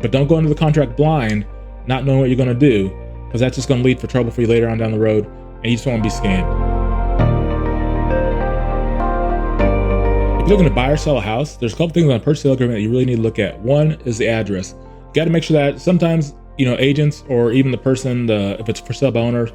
But don't go into the contract blind, not knowing what you're gonna do, because that's just gonna lead for trouble for you later on down the road, and you just wanna be scammed. If you're looking to buy or sell a house, there's a couple things on a purchase sale agreement that you really need to look at. One is the address. You gotta make sure that sometimes, agents or even the person, if it's for sale by owner,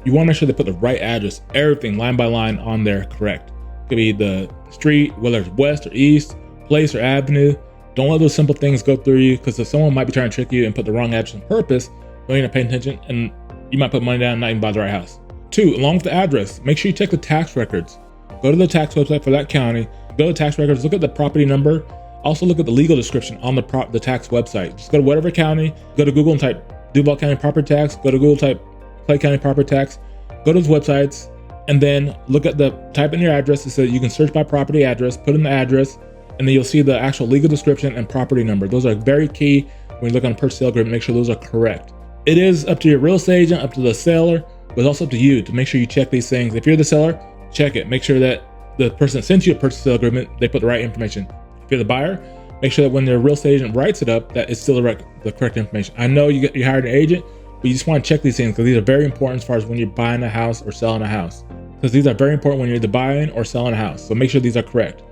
you wanna make sure they put the right address, everything line by line on there correct. It could be the street, whether it's west or east, place or avenue. Don't let those simple things go through you, because if someone might be trying to trick you and put the wrong address on purpose, don't even pay attention, and you might put money down and not even buy the right house. 2, along with the address, make sure you check the tax records. Go to the tax website for that county, go to tax records, look at the property number, also look at the legal description on the tax website. Just go to whatever county, go to Google and type Duval County property tax, go to Google, type Clay County property tax, go to those websites, and then look at type in your address. So you can search by property address, put in the address, and then you'll see the actual legal description and property number. Those are very key when you look on a purchase sale agreement. Make sure those are correct. It is up to your real estate agent, up to the seller, but it's also up to you to make sure you check these things. If you're the seller, check it. Make sure that the person that sent you a purchase sale agreement, they put the right information. If you're the buyer, make sure that when their real estate agent writes it up, that it's still the correct information. I know you hired an agent, but you just want to check these things, because these are very important as far as when you're buying a house or selling a house. Because these are very important when you're either buying or selling a house. So make sure these are correct.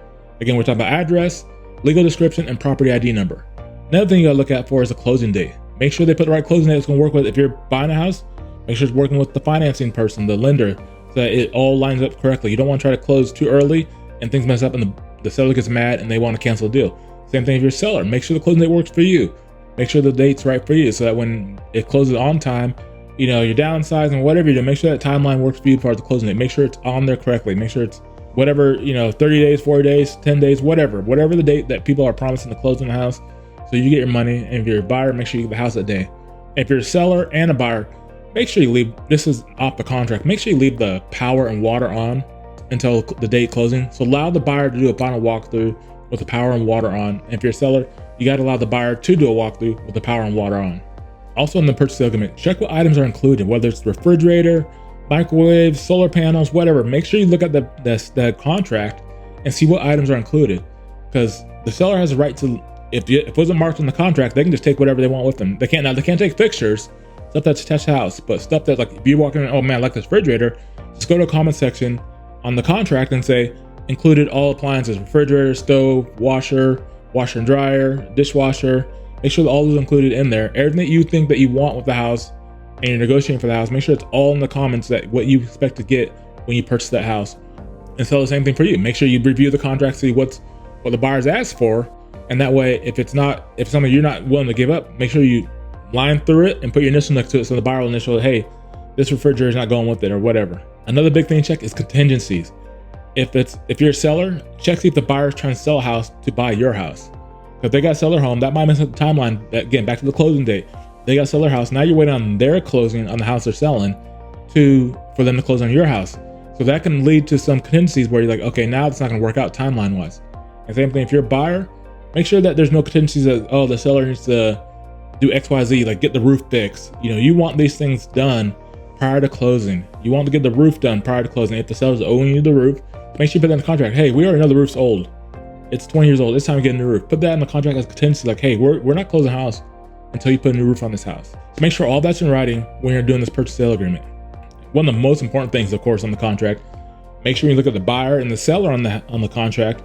Again, we're talking about address, legal description, and property ID number. Another thing you gotta look out for is the closing date. Make sure they put the right closing date it's gonna work with. If you're buying a house, make sure it's working with the financing person, the lender, so that it all lines up correctly. You don't want to try to close too early and things mess up and the seller gets mad and they want to cancel the deal. Same thing if you're a seller. Make sure the closing date works for you. Make sure the date's right for you, so that when it closes on time, you're downsizing, whatever you do, make sure that timeline works for you as far as the closing date. Make sure it's on there correctly. Make sure it's whatever, 30 days, 40 days, 10 days, whatever the date that people are promising to close on the house, so you get your money. And if you're a buyer, make sure you get the house that day. And if you're a seller and a buyer, make sure you leave, this is off the contract, make sure you leave the power and water on until the date closing. So allow the buyer to do a final walkthrough with the power and water on. And if you're a seller, you got to allow the buyer to do a walkthrough with the power and water on. Also in the purchase sale agreement, check what items are included, whether it's the refrigerator, microwave, solar panels, whatever. Make sure you look at the contract and see what items are included, because the seller has a right to, if it wasn't marked in the contract, they can just take whatever they want with them. They can't take fixtures, stuff that's attached to the house, but stuff that's like, if you're walking in, oh man, I like this refrigerator, just go to a comment section on the contract and say, included all appliances, refrigerator, stove, washer and dryer, dishwasher. Make sure that all those are included in there. Everything that you think that you want with the house and you're negotiating for the house, make sure it's all in the comments, that what you expect to get when you purchase that house. And so the same thing for you. Make sure you review the contract, see what the buyer's asked for, and that way, if it's something you're not willing to give up, make sure you line through it and put your initial next to it, so the buyer will initial, hey, this refrigerator is not going with it, or whatever. Another big thing to check is contingencies. If you're a seller, check see if the buyer's trying to sell a house to buy your house. If they got to sell their home, that might mess up the timeline. Again, back to the closing date. They got to sell their house. Now you're waiting on their closing on the house they're selling for them to close on your house. So that can lead to some contingencies where you're like, okay, now it's not going to work out timeline wise. And same thing if you're a buyer, make sure that there's no contingencies that, oh, the seller needs to do XYZ, like get the roof fixed. You want these things done prior to closing. You want to get the roof done prior to closing. If the seller's owing you the roof, make sure you put that in the contract. Hey, we already know the roof's old. It's 20 years old. It's time to get a new roof. Put that in the contract as contingency, like, hey, we're not closing the house until you put a new roof on this house. So make sure all that's in writing when you're doing this purchase sale agreement. One of the most important things, of course, on the contract, make sure you look at the buyer and the seller on the contract,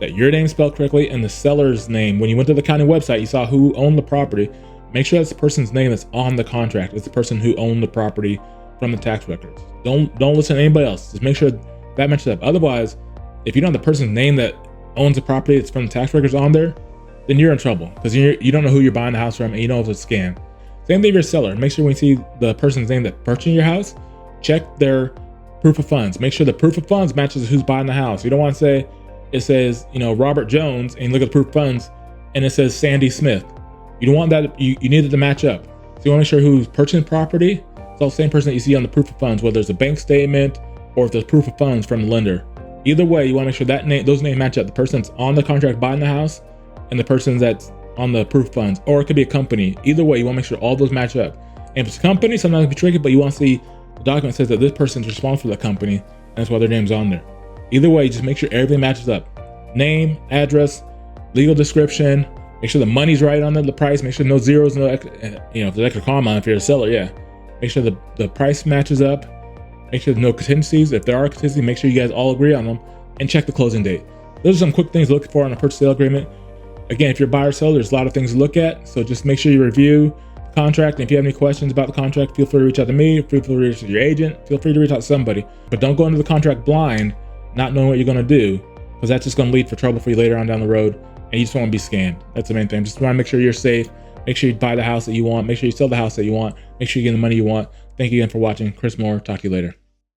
that your name's spelled correctly and the seller's name. When you went to the county website, you saw who owned the property. Make sure that's the person's name that's on the contract. It's the person who owned the property from the tax records. Don't listen to anybody else. Just make sure that matches up. Otherwise, if you don't have the person's name that owns the property that's from the tax records on there, then you're in trouble, because you don't know who you're buying the house from and you know if it's a scam. Same thing if you're a seller. Make sure when you see the person's name that purchased your house, check their proof of funds. Make sure the proof of funds matches who's buying the house. You don't want to say, it says, Robert Jones, and you look at the proof of funds and it says Sandy Smith. You don't want that. You need it to match up. So you want to make sure who's purchasing property, it's all the same person that you see on the proof of funds, whether it's a bank statement or if there's proof of funds from the lender. Either way, you want to make sure that those names match up. The person's on the contract buying the house and the person that's on the proof of funds, or it could be a company. Either way, you want to make sure all those match up. And if it's a company, sometimes it can be tricky, but you want to see the document says that this person's responsible for the company, and that's why their name's on there. Either way, just make sure everything matches up. Name, address, legal description, Make sure the money's right on the price. Make sure no zeros, no, you know, if there's extra comma, if you're a seller, yeah. Make sure the price matches up. Make sure there's no contingencies. If there are contingencies, make sure you guys all agree on them, and check the closing date. Those are some quick things to look for on a purchase sale agreement. Again, if you're a buyer or seller, there's a lot of things to look at. So just make sure you review the contract. And if you have any questions about the contract, feel free to reach out to me. Feel free to reach out to your agent. Feel free to reach out to somebody. But don't go into the contract blind, not knowing what you're going to do, because that's just going to lead for trouble for you later on down the road. And you just want to be scammed. That's the main thing. Just want to make sure you're safe. Make sure you buy the house that you want. Make sure you sell the house that you want. Make sure you get the money you want. Thank you again for watching. Chris Moore. Talk to you later.